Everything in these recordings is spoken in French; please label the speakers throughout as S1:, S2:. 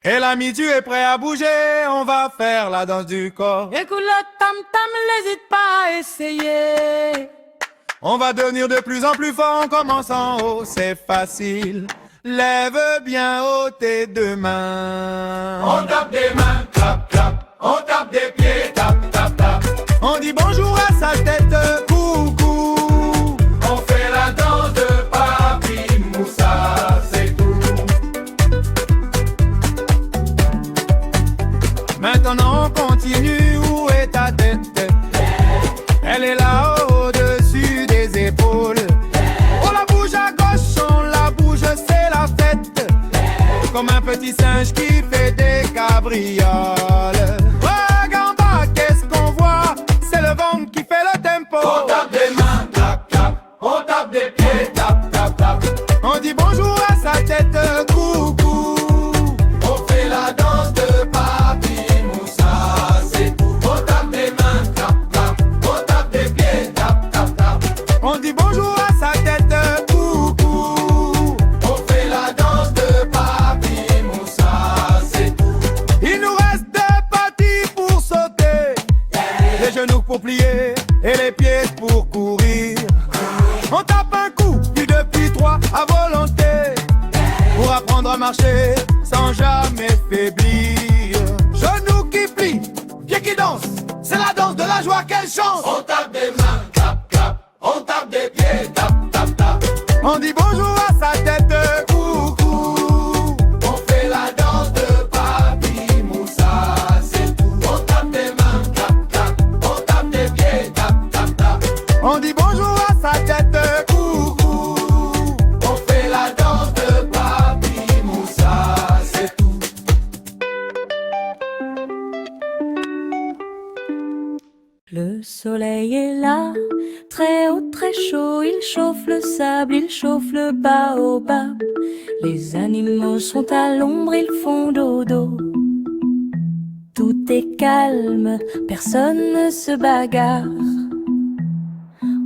S1: Et l'ami, tu es prêt à bouger, on va faire la danse du corps.
S2: Écoute le tam-tam, n'hésite pas à essayer.
S1: On va devenir de plus en plus fort, on commence en haut, c'est facile. Lève bien haut tes deux mains.
S3: On tape des mains, clap, clap. On tape des pieds, tap, tap, tap.
S1: On dit bonjour à sa tête, coucou.
S3: On fait la danse de Papi Moussa, c'est tout.
S1: Maintenant on continue, où est ta tête? Elle est là au-dessus des épaules. On la bouge à gauche, on la bouge, c'est la fête. Comme un petit singe qui fait des cabrioles. Regarde en bas, qu'est-ce qu'on voit? C'est le vent qui fait le tempo.
S3: On tape des mains, clap, clap. On tape des pieds, tap, tap, tap.
S1: On dit bonjour à sa tête, coucou.
S3: On fait la danse de Papi Moussa, c'est tout. On tape des mains, clap, clap. On tape des pieds, tap, tap, tap.
S1: On dit bonjour à sa tête, coucou.
S3: On fait la danse de Papi Moussa, c'est tout.
S1: Il nous reste deux parties pour sauter, les genoux pour plier et les pieds pour courir. On tape un coup, puis depuis trois à volonté, pour apprendre à marcher sans jamais faiblir. Genoux qui plient, pieds qui dansent, c'est la danse de la joie, quelle chance.
S3: On tape des mains, clap, clap. On tape des pieds, tap, tap, tap.
S1: On dit bonjour à sa tête, coucou.
S3: On fait la danse de Papi Moussa, c'est tout. On tape des mains, clap, clap. On tape des pieds, tap, tap, tap.
S1: On dit bonjour à sa tête, coucou.
S3: On fait la danse de Papi Moussa, c'est tout.
S4: Le soleil est là, très haut, très chaud, il chauffe le sable, il chauffe le baobab. Les animaux sont à l'ombre, ils font dodo. Tout est calme, personne ne se bagarre.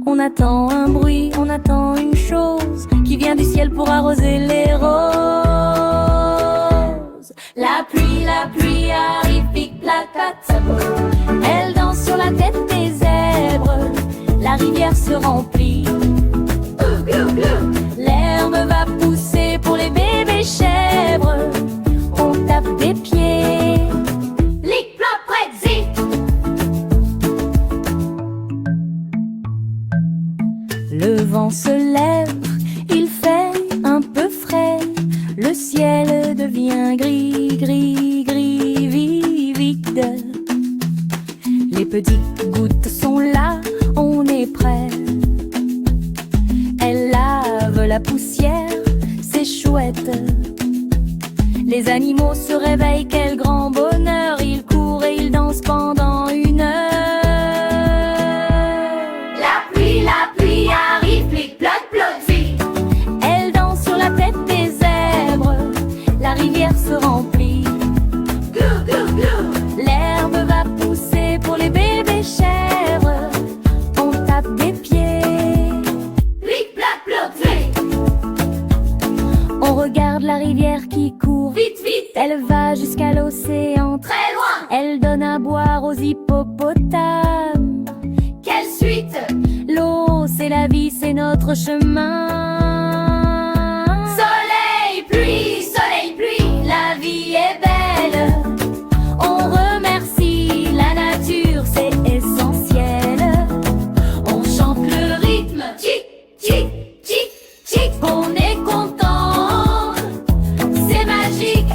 S4: On attend un bruit, on attend une chose qui vient du ciel pour arroser les roses. La pluie arrive, pique la patte. Elle danse sur la tête des zèbres. La rivière se remplit. L'herbe va pousser pour les bébés chèvres. On tape des pieds. Lick, plop, pretzi. Le vent se lève, il fait un peu frais. Le ciel devient gris, gris, gris, vide. Les petites gouttes sont là, on est prêt. Elle lave la poussière, c'est chouette. Les animaux se réveillent, quel grand bonheur. Ils courent et ils dansent pendant une heure. La pluie arrive, plic, ploc, ploc, vite. Elle danse sur la tête des zèbres. La rivière se remplit. Glou, glou, glou. L'herbe va pousser pour les bébés chèvres. On tape des pieds. Plic, ploc, ploc, vite. On regarde la rivière qui court. Vite, vite. Elle va jusqu'à l'océan. Très loin. Elle donne à boire aux hippopotames. Quelle suite! L'eau, c'est la vie, c'est notre chemin. Soleil, pluie, la vie est belle. On remercie la nature, c'est essentiel. On chante le rythme, tic, tic, tic, tic. On est content, c'est magique.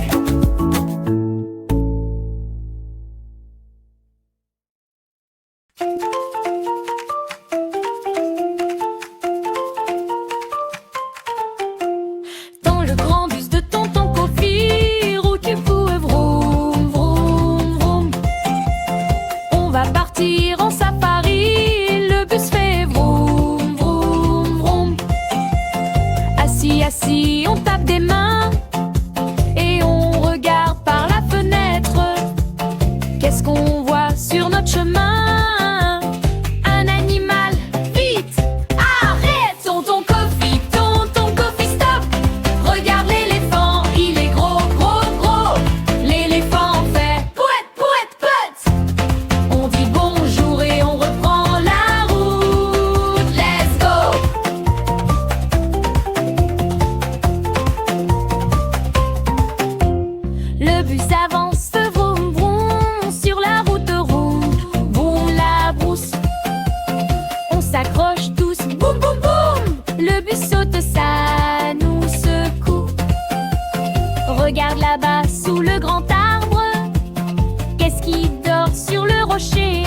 S4: Le bus avance, vroom vroom, sur la route ronde. Boum la brousse, on s'accroche tous. Boum boum boum, le bus saute, ça nous secoue. Regarde là-bas sous le grand arbre, qu'est-ce qui dort sur le rocher?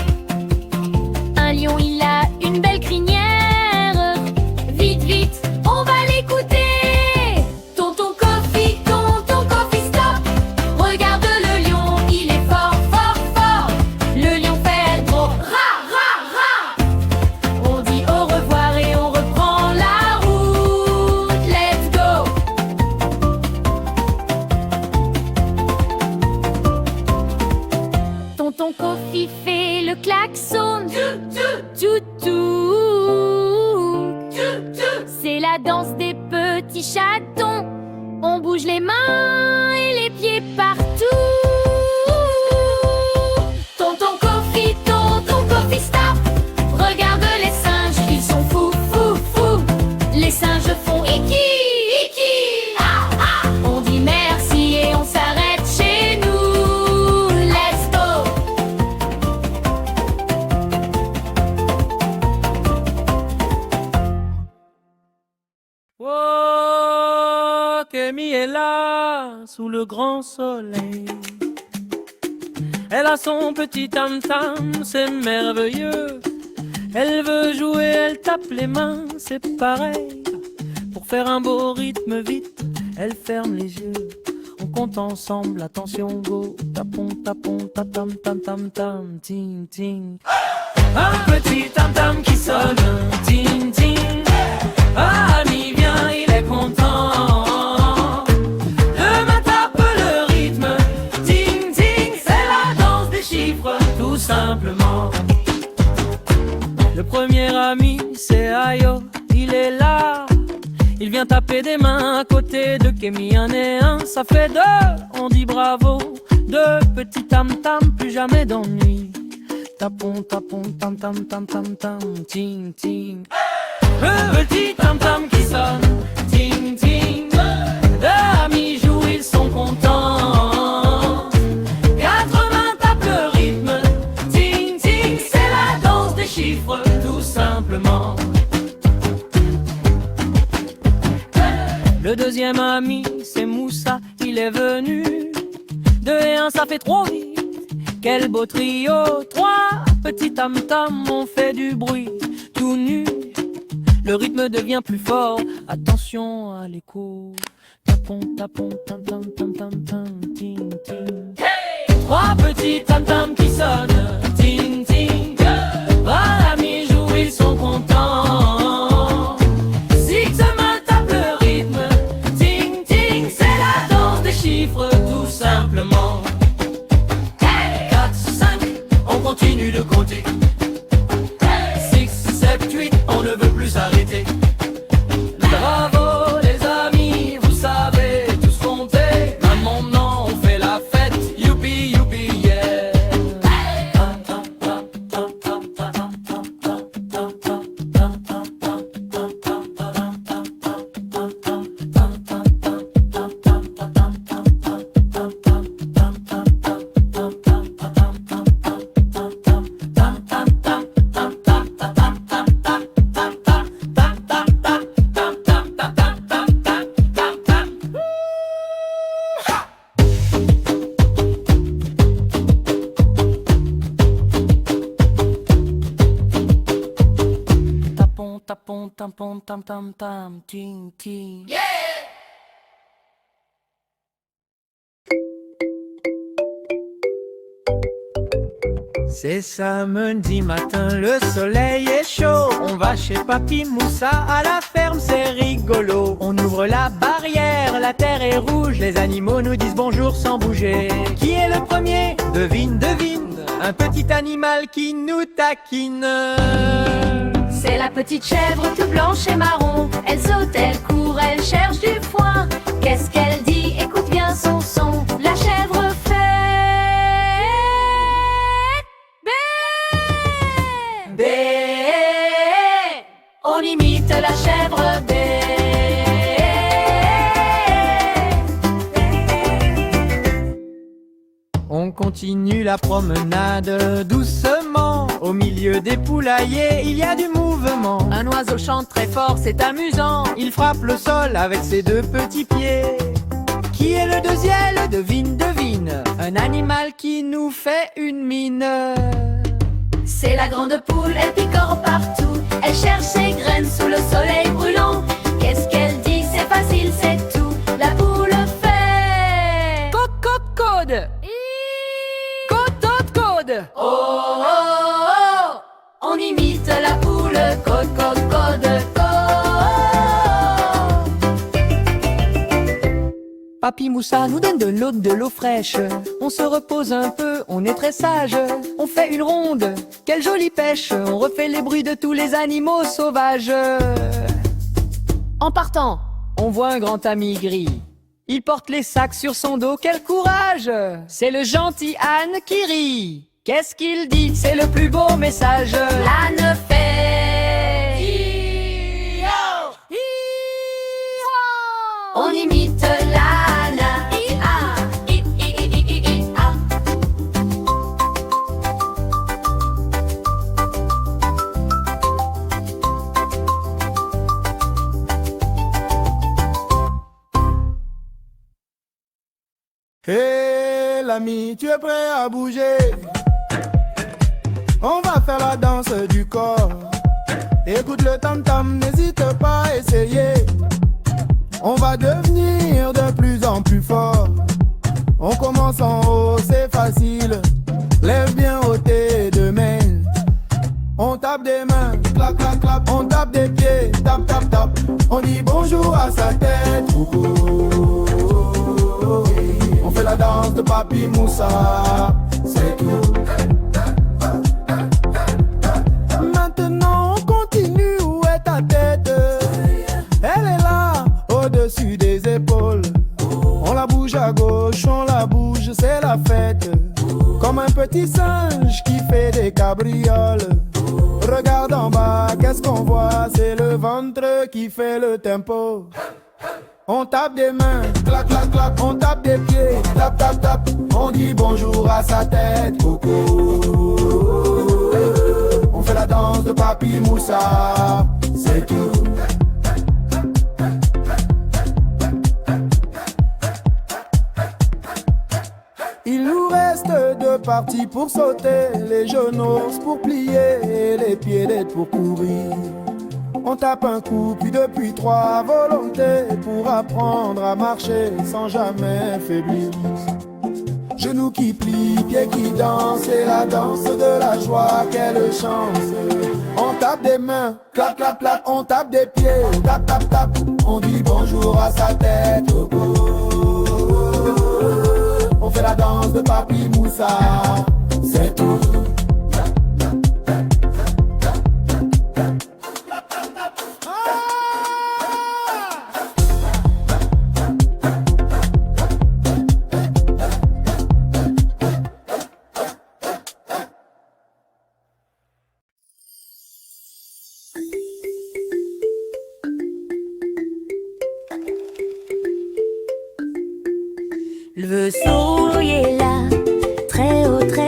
S4: Un lion, il a une belle crinière. Vite, vite, on va l'écouter. Tonton Kofi, stop. Regarde le lion, il est fort, fort, fort. Le lion fait gros ra, ra, ra. On dit au revoir et on reprend la route. Let's go. Tonton Kofi fait le klaxon. Tout, c'est la danse des petits chatons. On bouge les mains et les pieds partout. Tonton Kofi, stop. Regarde les singes, ils sont fous, fous, fous. Les singes font iki, iki, ah, ah. On dit merci et on s'arrête chez nous. Let's go.
S5: Oh, Kémy est là, sous le grand soleil. Elle a son petit tam-tam, c'est merveilleux. Elle veut jouer, elle tape les mains, c'est pareil. Pour faire un beau rythme vite, elle ferme les yeux. On compte ensemble, attention go. Tapon, tapon, tatam, tam, tam, tam, ting, ting. Un petit tam-tam qui sonne, ting, ting. Ah, ami, viens, il est content. Demain tape le rythme, ting, ting. C'est la danse des chiffres, tout simplement. Le premier ami, c'est Ayo, il est là. Il vient taper des mains à côté de Kémy, un et un, ça fait deux. On dit bravo, deux petits tam-tam, plus jamais d'ennui. Tapon, tapon, tam, tam, tam, tam, tam, ting, ting. Le petit tam-tam qui sonne, ting, ting. Deux amis jouent, ils sont contents. Quatre mains tapent le rythme, ting, ting. C'est la danse des chiffres, tout simplement. Le deuxième ami, c'est Moussa, il est venu. Deux et un, ça fait trop vite. Quel beau trio, trois petits tam-tam, on fait du bruit, tout nu. Le rythme devient plus fort, attention à l'écho. Tapon, tapon, tam, tam, tam, tam, tam, ting, ting. Hey! Trois petits tam-tam qui sonnent, ting, ting. Voilà, amis jouent, ils sont contents. Six mains tapent le rythme, ting, ting. C'est la danse des chiffres, tout simplement. Hey! 4, 5, on continue de compter. 6, 7, 8, on ne veut plus s'arrêter. Bravo les amis, vous savez tous compter. Maintenant on fait la fête, youpi youpi yeah. Tapon, tapon, tam, tam, tam, ting, ting. Yeah!
S6: C'est samedi matin, le soleil est chaud. On va chez Papy Moussa à la ferme, c'est rigolo. On ouvre la barrière, la terre est rouge. Les animaux nous disent bonjour sans bouger. Qui est le premier? Devine, devine. Un petit animal qui nous taquine.
S4: C'est la petite chèvre toute blanche et marron. Elle saute, elle court, elle cherche du foin. Qu'est-ce qu'elle dit? Écoute bien son son. La chèvre fait bé, bé. On imite la chèvre bé.
S6: On continue la promenade doucement. Au milieu des poulaillers, il y a du mouvement.
S2: Un oiseau chante très fort, c'est amusant.
S6: Il frappe le sol avec ses deux petits pieds. Qui est le deuxième? Devine, devine. Un animal qui nous fait une mine.
S4: C'est la grande poule, elle picore partout. Elle cherche ses graines sous le soleil brûlant. Qu'est-ce qu'elle dit? C'est facile, c'est tout. La poule fait
S2: Code. Code.
S4: oh, oh, oh. On imite la poule, code, code, code, code.
S6: Papy Moussa nous donne de l'eau fraîche. On se repose un peu, on est très sage. On fait une ronde, quelle jolie pêche. On refait les bruits de tous les animaux sauvages. En partant, on voit un grand ami gris. Il porte les sacs sur son dos, quel courage! C'est le gentil âne qui rit. Qu'est-ce qu'il dit? C'est le plus beau message.
S4: L'âne fait
S2: Hi-ho.
S4: On imite l'âne. I-a, I-i-i-i-i-a.
S1: Hé l'ami, tu es prêt à bouger? On va faire la danse du corps. Écoute le tam-tam, n'hésite pas à essayer. On va devenir de plus en plus fort. On commence en haut, c'est facile. Lève bien haut tes deux mains. On tape des mains, clap, clap, clap. On tape des pieds, tap, tap, tap. On dit bonjour à sa tête. On fait la danse de Papy Moussa, c'est tout. Maintenant on continue, où est ta tête? Elle est là, au-dessus des épaules. On la bouge à gauche, on la bouge, c'est la fête. Comme un petit singe qui fait des cabrioles. Regarde en bas, qu'est-ce qu'on voit? C'est le ventre qui fait le tempo. On tape des mains, clac, clac, clac. On tape des pieds, tap, tap, tap. On dit bonjour à sa tête, coco. On fait la danse de Papy Moussa, c'est tout. Il nous reste deux parties pour sauter, les genoux pour plier et les pieds d'aide pour courir. On tape un coup, puis depuis trois volontés pour apprendre à marcher sans jamais faiblir. Genoux qui plient, pieds qui dansent, c'est la danse de la joie, quelle chance. On tape des mains, clap, clap, clap, on tape des pieds, tap, tap, tap. On dit bonjour à sa tête, oh, oh, oh. On fait la danse de Papy Moussa, c'est tout.
S4: Le vaisseau est là, très haut, très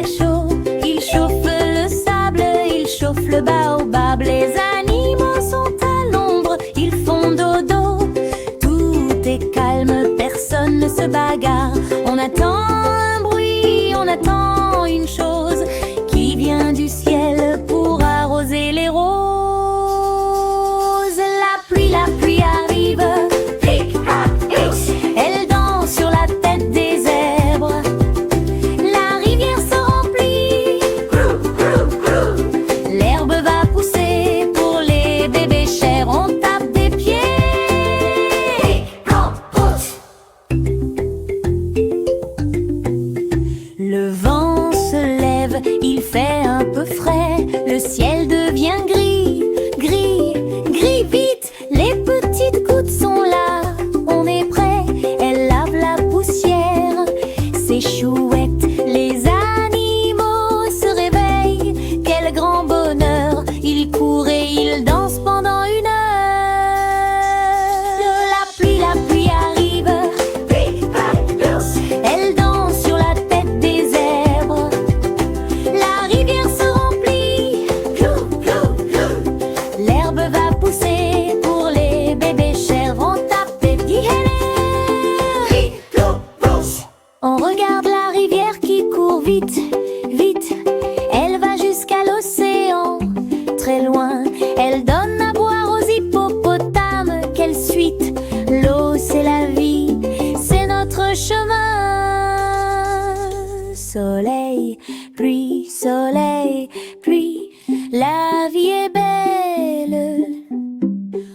S4: soleil, pluie, soleil, pluie. La vie est belle.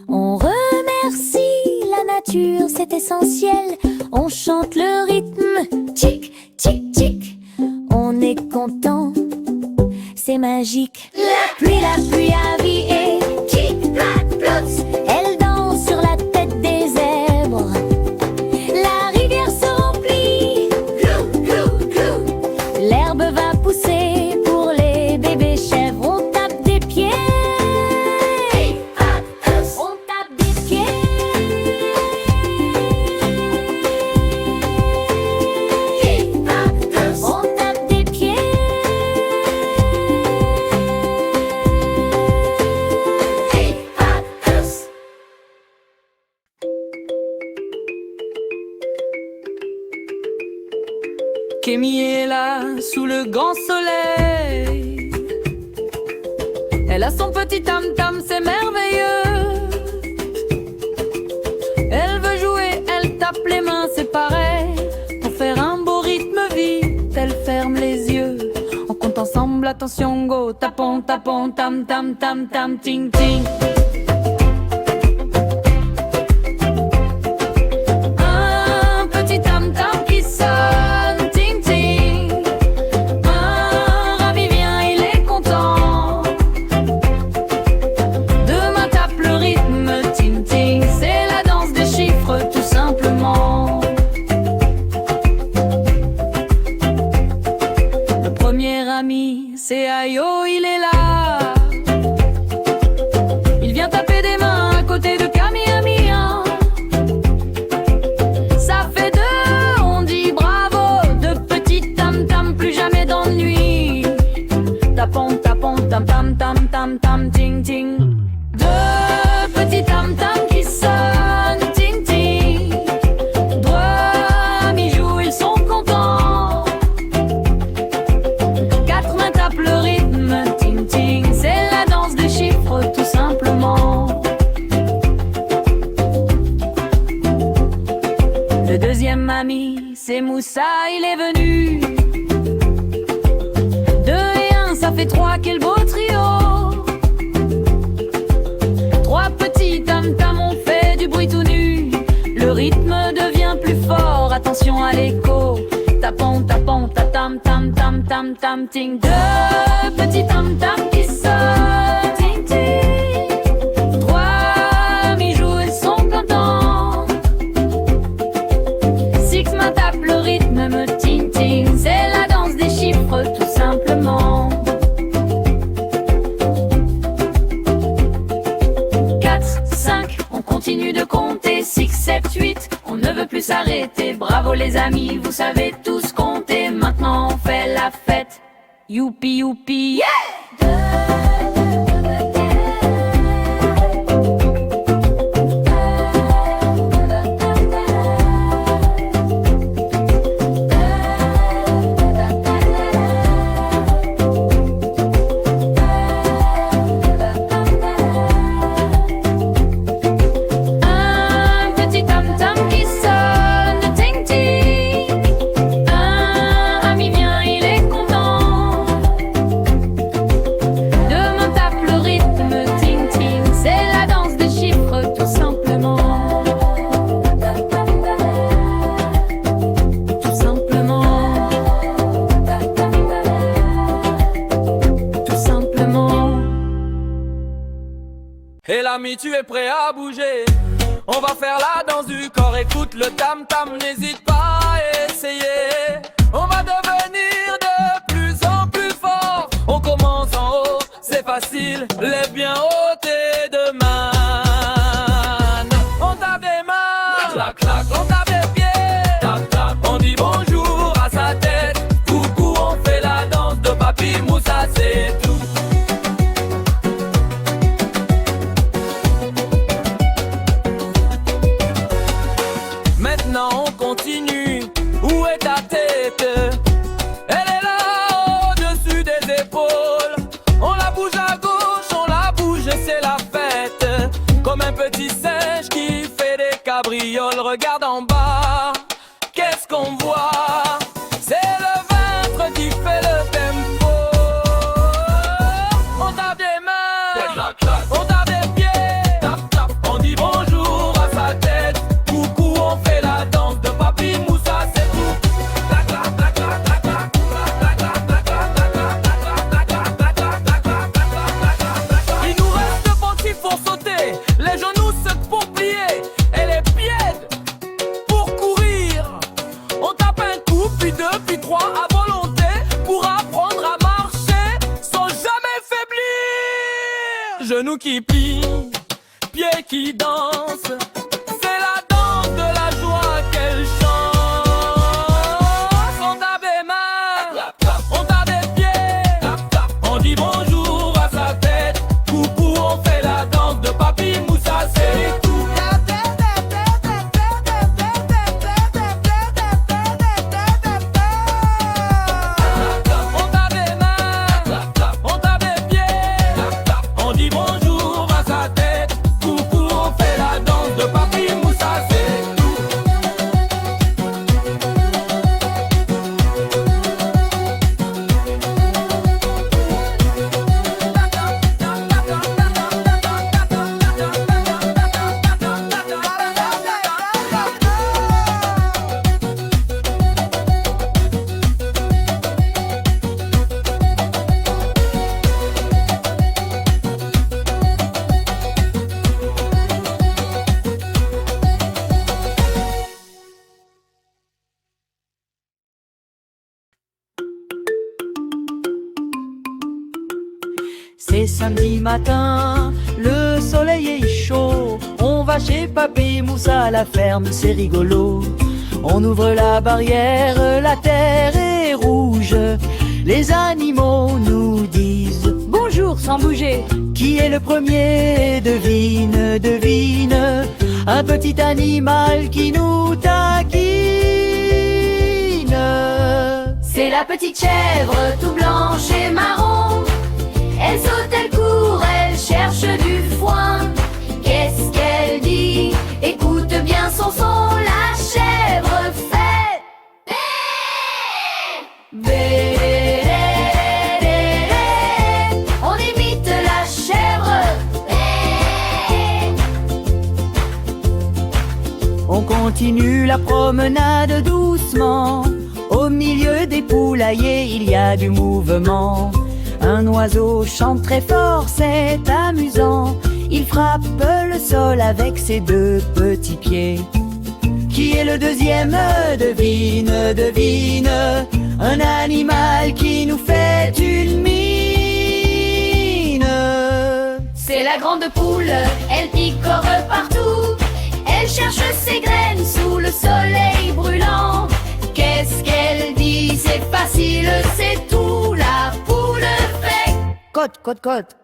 S4: On remercie la nature, c'est essentiel. On chante le rythme, tic, tic, tic. On est content, c'est magique. La pluie à vie et tic, plac, plots. Elle danse sur la tête des zèbres. La rivière se remplit, glou, glou, glou. L'herbe va pousser pour les bébés chèvres. On tape des pieds, on tape des pieds. On tape des pieds.
S2: Kémy est là, sous le grand soleil. Elle a son petit tam-tam, c'est merveilleux. Elle veut jouer, elle tape les mains, c'est pareil. Pour faire un beau rythme vite, elle ferme les yeux. On compte ensemble, attention, go. Tapons, tapons, tam, tam, tam, tam, ting, ting. Un petit tam-tam qui sonne, ting, ting. Un ravi vient, il est content. Deux mains tapent le rythme, ting, ting. C'est la danse des chiffres, tout simplement. Le premier ami, c'est Ayo, il est là. Il vient taper des mains à côté de Kami-Ami, hein. Ça fait deux, on dit bravo. Deux petits tam-tam, plus jamais d'ennui. Tapons, tapons, tam-tam, tam-tam, tam, ting, ting. Deux petits tam-tam qui sonnent, ting, ting. Deux amis jouent, ils sont contents. Quatre mains tapent le rythme, ting, ting. C'est la danse des chiffres, tout simplement. Le deuxième ami, c'est Moussa, il est venu. Deux et un, ça fait trois, quel beau trio. Trois petits tam-tam, on fait du bruit tout nu. Le rythme devient plus fort, attention à l'écho. Tapons, tapons, ta-tam, tam, tam, tam, tam, ting. Deux petits tam-tam qui sonnent, ting, ting. Trois amis jouent, ils sont contents. Six mains tapent le rythme, me ting, ting. C'est la danse des chiffres, tout simplement. 4, 5, on continue de compter. 6, 7, 8, on ne veut plus s'arrêter. Bravo les amis, vous savez tous compter. Maintenant on fait la fête. Youpi, youpi, yeah! Un petit tam-tam qui sonne, ting, ting. Un ami vient, il est content. Deux mains tapent le rythme, ting, ting. C'est la danse des chiffres, tout simplement. Tout simplement. Tout simplement.
S5: Et l'ami, tu es prêt à bouger? On va faire la danse du corps, écoute le tam-tam, n'hésite pas à essayer. On va devenir de plus en plus fort. On commence en haut, c'est facile, lève bien haut tes deux mains. On tape des mains, clac, clac, on tape des pieds, tap, tap. On dit bonjour à sa tête, coucou, on fait la danse de Papi Moussa, c'est tout. Maintenant on continue, où est ta tête? Elle est là au-dessus des épaules. On la bouge à gauche, on la bouge et c'est la fête. Comme un petit singe qui fait des cabrioles. Regarde en bas, qu'est-ce qu'on voit? C'est le ventre 3 à volonté pour apprendre à marcher sans jamais faiblir. Genoux qui plient, pieds qui dansent, c'est la danse de la joie qu'elle chante. On tape des mains, on tape des pieds, on dit bonjour à sa tête. Coucou, on fait la danse de Papi Moussa, c'est tout. On tape des mains, on tape des pieds, on dit bonjour à sa tête. Coucou, on fait la danse de Papi Moussa, c'est tout.
S6: C'est samedi matin, le soleil est chaud. On va chez Papi Moussa à la ferme, c'est rigolo. On ouvre la barrière, la terre est rouge. Les animaux nous disent
S2: Bonjour sans bouger.
S6: qui est le premier. Devine, devine, un petit animal qui nous taquine.
S4: C'est la petite chèvre tout blanche et marron. Elle saute, elle court, elle cherche du foin. Qu'est-ce qu'elle dit? Écoute bien son son, la chèvre fait bé, bé, bé, bé. On imite la chèvre. Bé.
S6: On continue la promenade doucement. Au milieu des poulaillers, il y a du mouvement. Un oiseau chante très fort, c'est amusant. Il frappe le sol avec ses 2 petits pieds. Qui est le deuxième? Devine, devine, un animal qui nous fait une mine.
S4: C'est la grande poule, elle picore partout. Elle cherche ses graines sous le soleil brûlant. Qu'est-ce qu'elle dit? C'est facile, c'est tout. La poule fait
S6: Côte, côte, côte.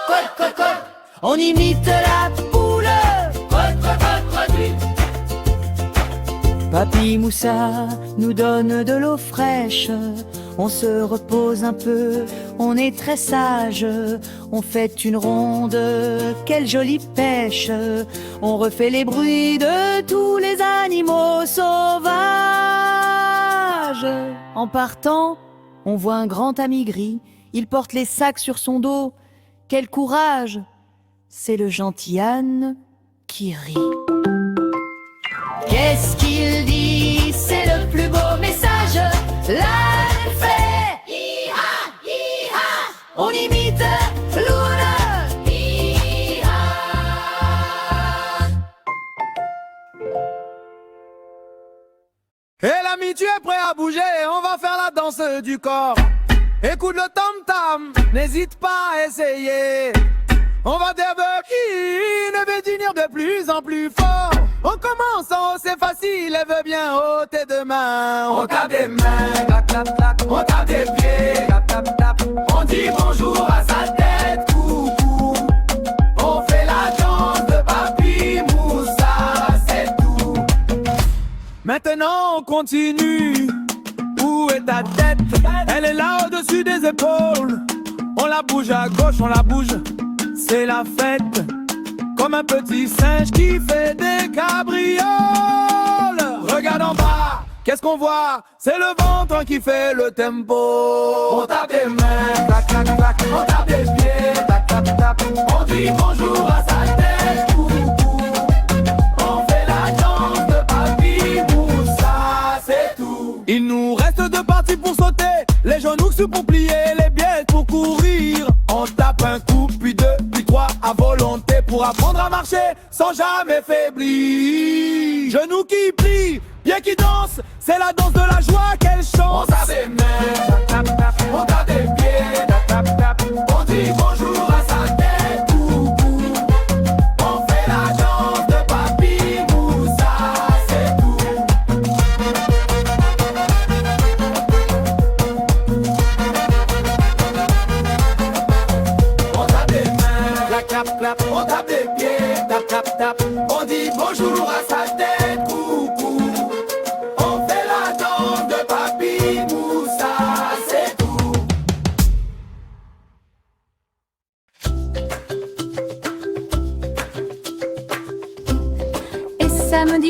S4: cote, cote, cote.
S6: On imite la poule.
S4: Cote, cote, cote, cote, oui.
S6: Papi Moussa nous donne de l'eau fraîche. On se repose un peu, on est très sage. On fait une ronde, quelle jolie pêche. On refait les bruits de tous les animaux sauvages. En partant, on voit un grand ami gris. Il porte les sacs sur son dos. Quel courage! C'est le gentil âne qui rit.
S4: Qu'est-ce qu'il dit? C'est le plus beau message. L'âne fait hi-ha, hi-ha. On imite Luna. Hi-ha.
S1: Et l'ami, tu es prêt à bouger? On va faire la danse du corps. Écoute le tam-tam, n'hésite pas à essayer. On va débarquer, ne devenir de plus en plus fort. On commence en haut, c'est facile, lève bien haut tes 2 mains. On tape des mains, clac, clac, clac. On tape des pieds, tap, tap, tap. On dit bonjour à sa tête, coucou. On fait la danse de Papi Moussa, c'est tout. Maintenant on continue. Où est ta tête? Elle est là au-dessus des épaules. On la bouge à gauche, on la bouge. C'est la fête. Comme un petit singe qui fait des cabrioles. Regarde en bas, qu'est-ce qu'on voit? C'est le ventre qui fait le tempo. On tape des mains, clac, clac, clac. On tape des pieds, tap, tap, tap. On dit bonjour à sa tête, coucou. On fait la danse de Papi Moussa, c'est tout. Il nous reste 2 parties pour sauter. Les genoux pour plier, les pieds pour courir. On tape un coup, puis 2, puis 3 à volonté pour apprendre à marcher sans jamais faiblir. Genoux qui plient, pieds qui dansent, c'est la danse de la joie qu'elle chante.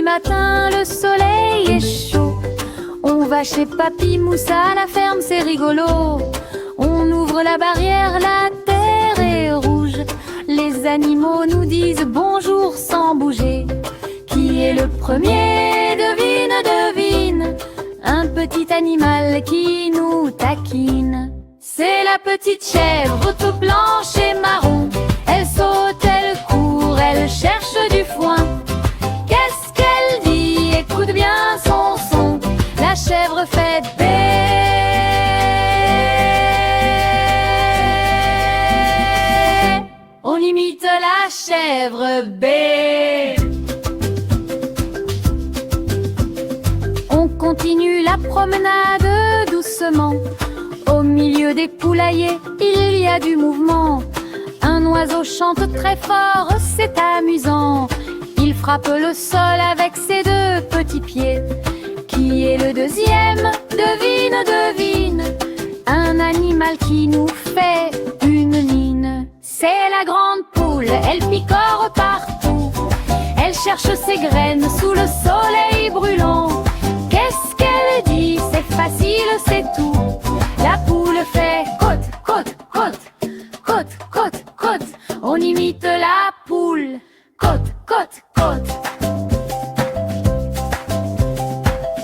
S4: matin, le soleil est chaud. On va chez Papy Moussa à la ferme, c'est rigolo. On ouvre la barrière, la terre est rouge. Les animaux nous disent bonjour sans bouger. Qui est le premier? Devine, devine. Un petit animal qui nous taquine. C'est la petite chèvre toute blanche et marron. Elle saute, elle court, elle cherche du foin. Qu'est-ce qu'elle dit? Écoute bien son son. La chèvre fait bé. On imite la chèvre bé. On continue la promenade doucement. Au milieu des poulaillers, il y a du mouvement. Un oiseau chante très fort, c'est amusant. Il frappe le sol avec ses deux petits pieds. Qui est le deuxième? Devine, devine. Un animal qui nous fait une mine. C'est la grande poule, elle picore partout. Elle cherche ses graines sous le soleil brûlant. Qu'est-ce qu'elle dit? C'est facile, c'est tout. La poule fait côte, côte, côte, côte, côte, côte. On imite la poule. Côte, côte, côte.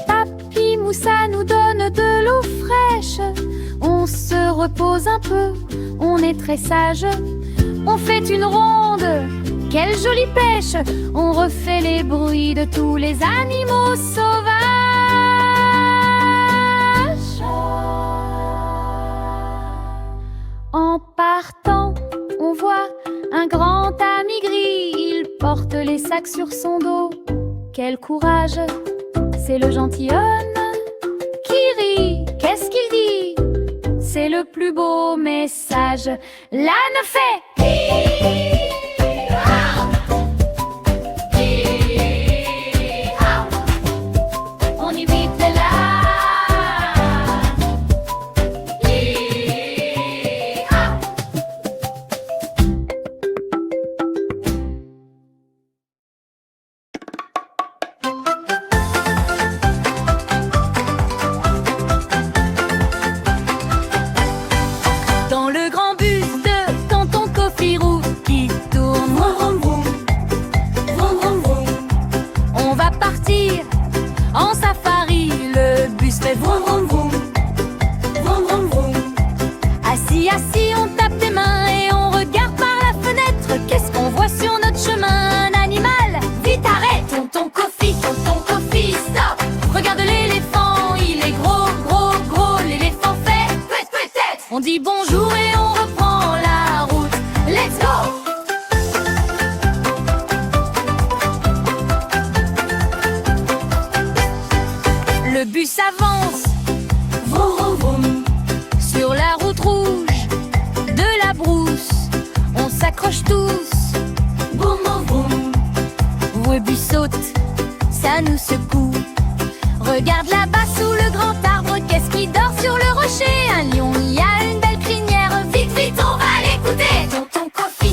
S4: Papy Moussa nous donne de l'eau fraîche. On se repose un peu, on est très sage. On fait une ronde, quelle jolie pêche. On refait les bruits de tous les animaux sauvages. En partant, on voit un grand ami gris. Il porte les sacs sur son dos. Quel courage, c'est le gentilhomme qui rit. Qu'est-ce qu'il dit? C'est le plus beau message. L'âne fait on imite l'âne.
S2: Dans le grand bus de tonton Cofirou qui tourne, vroom, vroom, vroom, vroom, vroom. On va partir en safari. Le bus fait vroom, vroom, vroom, vroom, vroom, vroom. Assis, assis, on tape des mains et on regarde par la fenêtre. Qu'est-ce qu'on voit sur notre chemin? Un animal. Vite arrête, tonton Kofi, stop. Regarde l'éléphant, il est gros, gros, gros. L'éléphant fait peut-être. On dit bonjour et on reprend la route. Let's go! Le bus avance, vroom, vroom, vroom. Sur la route rouge de la brousse. On s'accroche tous, boum, boum, boum. Le bus saute, ça nous secoue. Regarde là-bas sous le grand arbre, qu'est-ce qui dort sur le rocher? Un lion, il y a une belle crinière. Vite, vite, on va l'écouter. Tonton Kofi,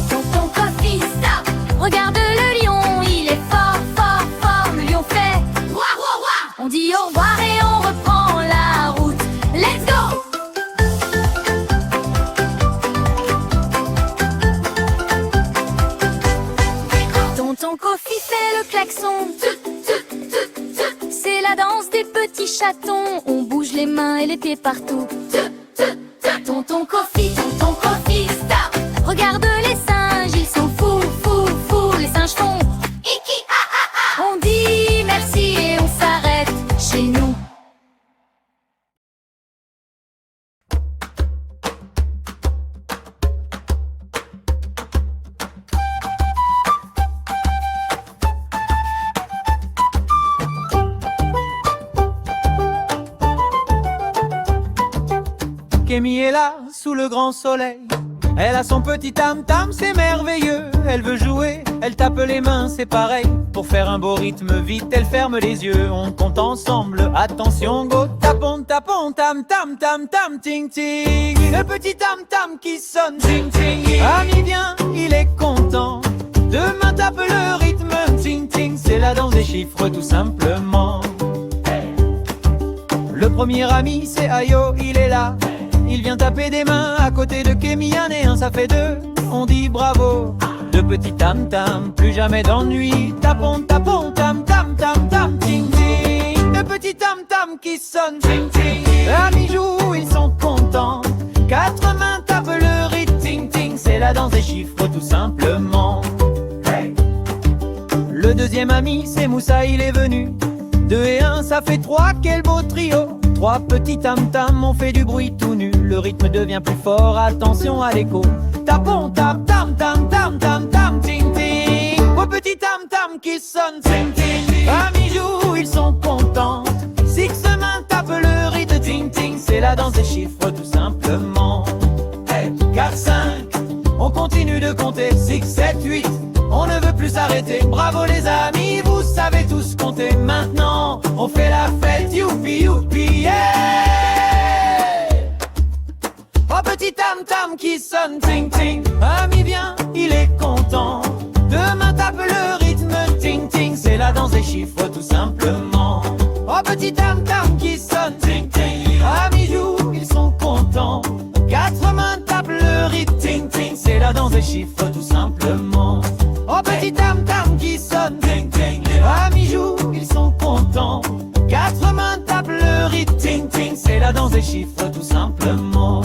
S2: stop. Regarde le lion, il est fort, fort, fort. Le lion fait roi, roi, roi. On dit au revoir et on reprend la route. Let's go! Tonton Kofi fait le klaxon. C'est la danse des petits chatons. On bouge les mains et les pieds partout. Tonton Kofi, stop. Regarde les singes, ils sont fous, fous, fous. Les singes font iki, ah, ah, ah. On dit merci et on s'arrête chez nous.
S6: Kémy est là, sous le grand soleil. Elle a son petit tam-tam, c'est merveilleux. Elle veut jouer, elle tape les mains, c'est pareil. Pour faire un beau rythme, vite, elle ferme les yeux. On compte ensemble, attention, go. Tapons, tapons, tam-tam, tam-tam, ting-ting. Le petit tam-tam qui sonne, ting-ting. Ami vient, il est content. Demain tape le rythme, ting-ting. C'est c'est la danse des chiffres tout simplement. Le premier ami c'est Ayo, il est là. Il vient taper des mains à côté de Kémy, un et un ça fait deux, on dit bravo. Deux petits tam-tam, plus jamais d'ennui. Tapons, tapons, tam-tam, tam-tam, ting-ting. Deux petits tam-tam qui sonnent, ting-ting. Amis jouent, ils sont contents. Quatre mains tapent le rythme, ting-ting. C'est la danse des chiffres tout simplement. Le deuxième ami c'est Moussa, il est venu. Deux et un ça fait trois, quel beau trio. Trois petits tam-tam ont fait du bruit tout nu. Le rythme devient plus fort, attention à l'écho. Tapons, tap, tam, tam, tam, tam, tam, ting, ting. Vos petits tam-tam qui sonnent, ting, ting. Amis jouent, ils sont contents. Six mains tapent le rythme, ting, ting. C'est la danse des chiffres tout simplement. 4, 5, on continue de compter. 6, 7, 8, on ne veut plus s'arrêter. Bravo les amis, vous savez tous compter. Maintenant, on fait la fête, youpi, youpi, yeah. Oh petit tam-tam qui sonne, ting, ting. Ami viens, il est content. Deux mains tapent le rythme, ting, ting. C'est la danse des chiffres tout simplement. Oh petit tam-tam qui sonne, ting, ting. Amis jouent, ils sont contents. Quatre mains tapent le rythme, ting, ting. C'est la danse des chiffres tout simplement. Oh petit tam-tam qui sonne, ting, ting. Amis jouent, ils sont contents. Quatre mains tapent le rythme, ting, ting. C'est la danse des chiffres tout simplement.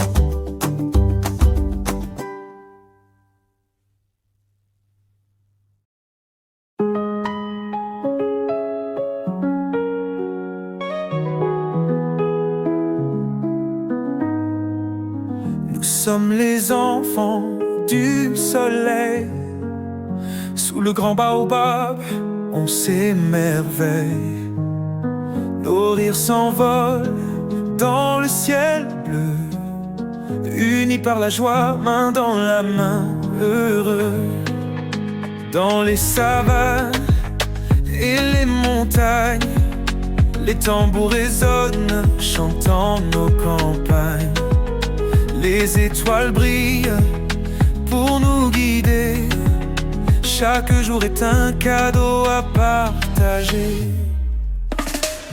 S1: Nous sommes les enfants du soleil. Sous le grand baobab, on s'émerveille. Nos rires s'envolent dans le ciel bleu, unis par la joie, main dans la main, heureux. Dans les savanes et les montagnes, les tambours résonnent, chantant nos campagnes. Les étoiles brillent pour nous guider. Chaque jour est un cadeau à partager.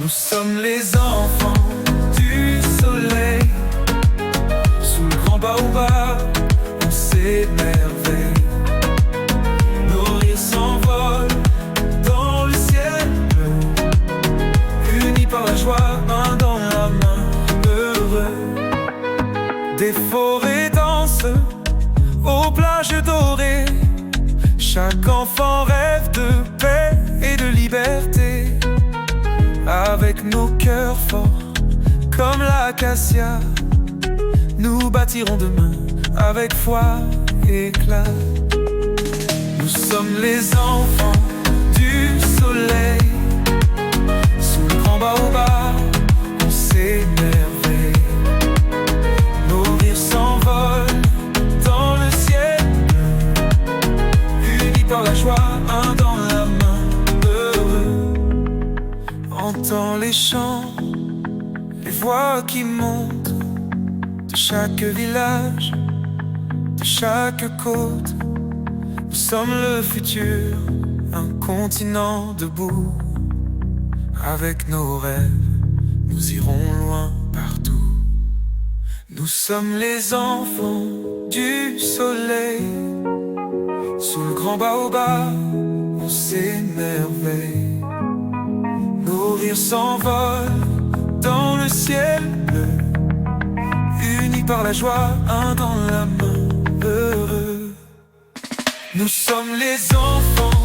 S1: Nous sommes les enfants du soleil. Sous le grand baobab, on s'émerveille. Nos rires s'envolent dans le ciel bleu, unis par la joie, main dans la main, heureux. Des forêts dansent aux plages dorées. Chaque enfant rêve de paix et de liberté. Avec nos cœurs forts comme l'acacia, nous bâtirons demain avec foi et éclat. Nous sommes les enfants du soleil. Sous le grand baobab, on s'émerveille. Nos rires s'envolent dans le ciel bleu, unis par la joie, un dans la main, heureux. Entends les chants, les voix qui montent de chaque village, de chaque côte. Nous sommes le futur, un continent debout. Avec nos rêves, nous irons loin partout. Nous sommes les enfants du soleil. Sous le grand baobab, on s'émerveille. Nos rires s'envolent dans le ciel bleu, unis par la joie, un dans la main, heureux. Nous sommes les enfants